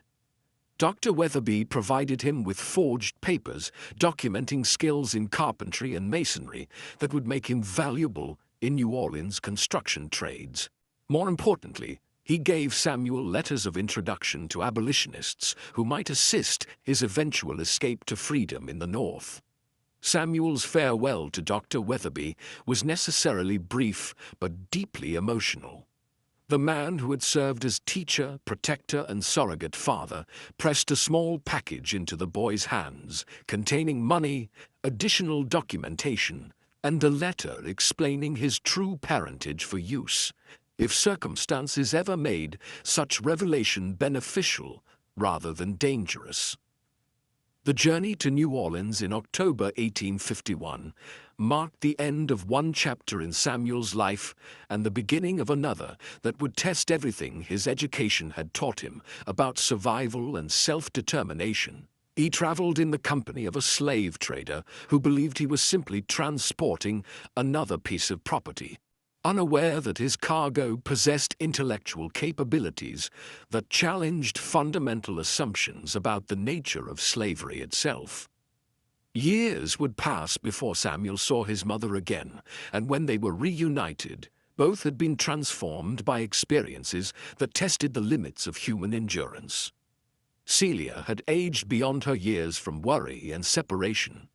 Dr. Weatherby provided him with forged papers documenting skills in carpentry and masonry that would make him valuable in New Orleans construction trades. More importantly, he gave Samuel letters of introduction to abolitionists who might assist his eventual escape to freedom in the North. Samuel's farewell to Dr. Weatherby was necessarily brief but deeply emotional. The man who had served as teacher, protector, and surrogate father pressed a small package into the boy's hands, containing money, additional documentation, and a letter explaining his true parentage for use, if circumstances ever made such revelation beneficial rather than dangerous. The journey to New Orleans in October 1851 marked the end of one chapter in Samuel's life and the beginning of another that would test everything his education had taught him about survival and self-determination. He traveled in the company of a slave trader who believed he was simply transporting another piece of property, unaware that his cargo possessed intellectual capabilities that challenged fundamental assumptions about the nature of slavery itself. Years would pass before Samuel saw his mother again, and when they were reunited, both had been transformed by experiences that tested the limits of human endurance. Celia had aged beyond her years from worry and separation,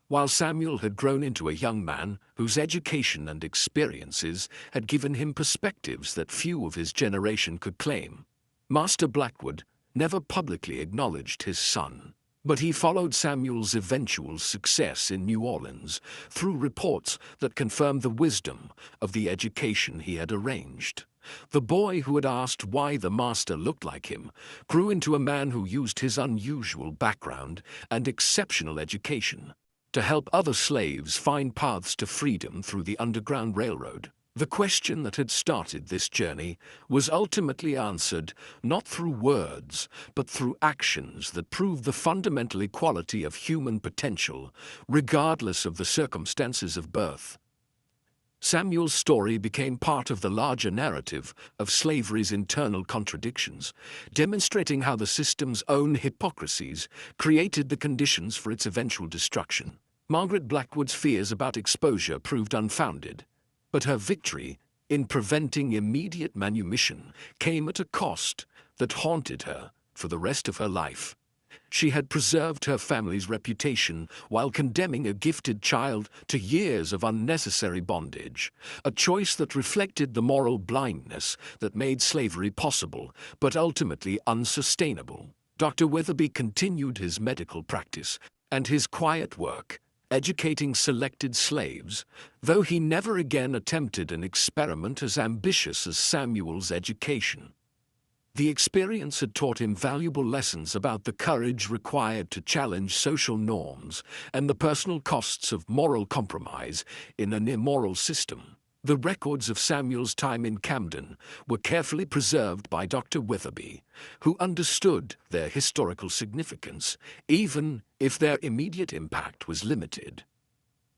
while Samuel had grown into a young man whose education and experiences had given him perspectives that few of his generation could claim. Master Blackwood never publicly acknowledged his son, but he followed Samuel's eventual success in New Orleans through reports that confirmed the wisdom of the education he had arranged. The boy who had asked why the master looked like him grew into a man who used his unusual background and exceptional education to help other slaves find paths to freedom through the Underground Railroad. The question that had started this journey was ultimately answered not through words, but through actions that proved the fundamental equality of human potential, regardless of the circumstances of birth. Samuel's story became part of the larger narrative of slavery's internal contradictions, demonstrating how the system's own hypocrisies created the conditions for its eventual destruction. Margaret Blackwood's fears about exposure proved unfounded, but her victory in preventing immediate manumission came at a cost that haunted her for the rest of her life. She had preserved her family's reputation while condemning a gifted child to years of unnecessary bondage, a choice that reflected the moral blindness that made slavery possible but ultimately unsustainable. Dr. Weatherby continued his medical practice and his quiet work, educating selected slaves, though he never again attempted an experiment as ambitious as Samuel's education. The experience had taught him valuable lessons about the courage required to challenge social norms and the personal costs of moral compromise in an immoral system. The records of Samuel's time in Camden were carefully preserved by Dr. Weatherby, who understood their historical significance, even if their immediate impact was limited.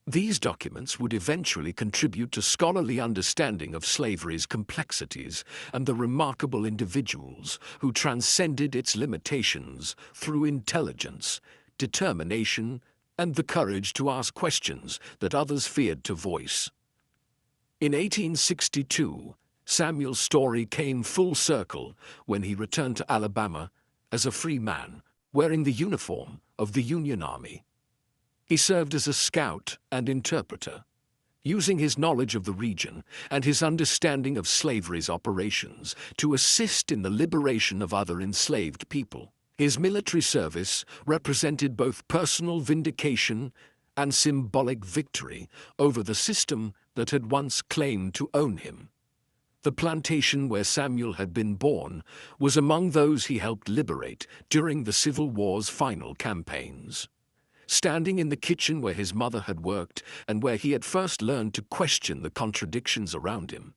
These documents would eventually contribute to scholarly understanding of slavery's complexities and the remarkable individuals who transcended its limitations through intelligence, determination, and the courage to ask questions that others feared to voice. In 1862, Samuel's story came full circle when he returned to Alabama as a free man, wearing the uniform of the Union Army. He served as a scout and interpreter, using his knowledge of the region and his understanding of slavery's operations to assist in the liberation of other enslaved people. His military service represented both personal vindication and symbolic victory over the system that had once claimed to own him. The plantation where Samuel had been born was among those he helped liberate during the Civil War's final campaigns. Standing in the kitchen where his mother had worked and where he had first learned to question the contradictions around him,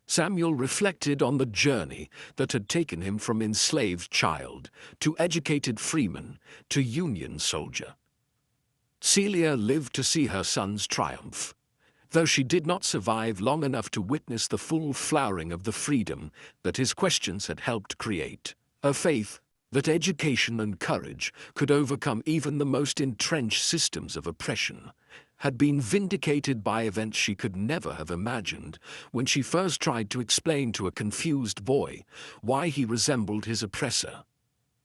Samuel reflected on the journey that had taken him from enslaved child to educated freeman to Union soldier. Celia lived to see her son's triumph, though she did not survive long enough to witness the full flowering of the freedom that his questions had helped create. Her faith that education and courage could overcome even the most entrenched systems of oppression had been vindicated by events she could never have imagined when she first tried to explain to a confused boy why he resembled his oppressor.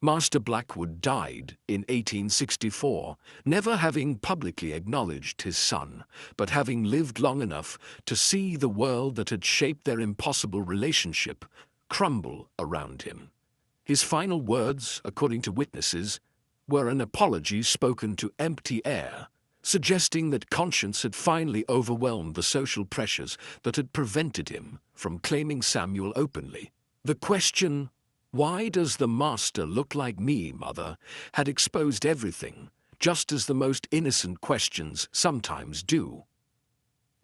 Master Blackwood died in 1864, never having publicly acknowledged his son, but having lived long enough to see the world that had shaped their impossible relationship crumble around him. His final words, according to witnesses, were an apology spoken to empty air, suggesting that conscience had finally overwhelmed the social pressures that had prevented him from claiming Samuel openly. The question, "Why does the master look like me, mother?" had exposed everything, just as the most innocent questions sometimes do.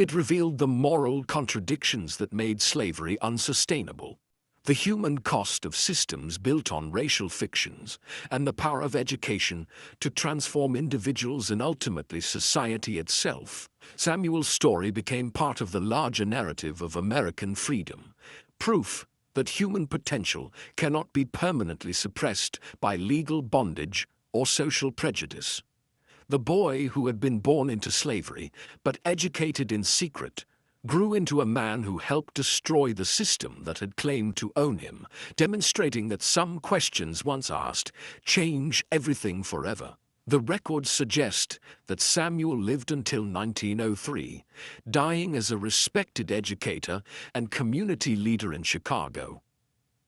It revealed the moral contradictions that made slavery unsustainable, the human cost of systems built on racial fictions, and the power of education to transform individuals and ultimately society itself. Samuel's story became part of the larger narrative of American freedom, proof that human potential cannot be permanently suppressed by legal bondage or social prejudice. The boy who had been born into slavery, but educated in secret, grew into a man who helped destroy the system that had claimed to own him, demonstrating that some questions once asked change everything forever. The records suggest that Samuel lived until 1903, dying as a respected educator and community leader in Chicago.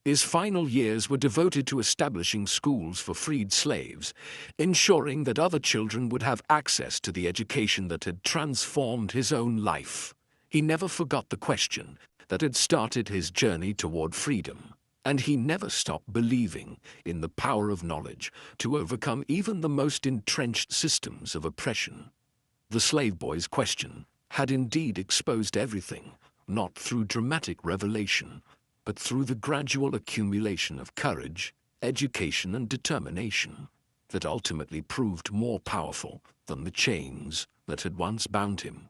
His final years were devoted to establishing schools for freed slaves, ensuring that other children would have access to the education that had transformed his own life. He never forgot the question that had started his journey toward freedom, and he never stopped believing in the power of knowledge to overcome even the most entrenched systems of oppression. The slave boy's question had indeed exposed everything, not through dramatic revelation, but through the gradual accumulation of courage, education, and determination that ultimately proved more powerful than the chains that had once bound him.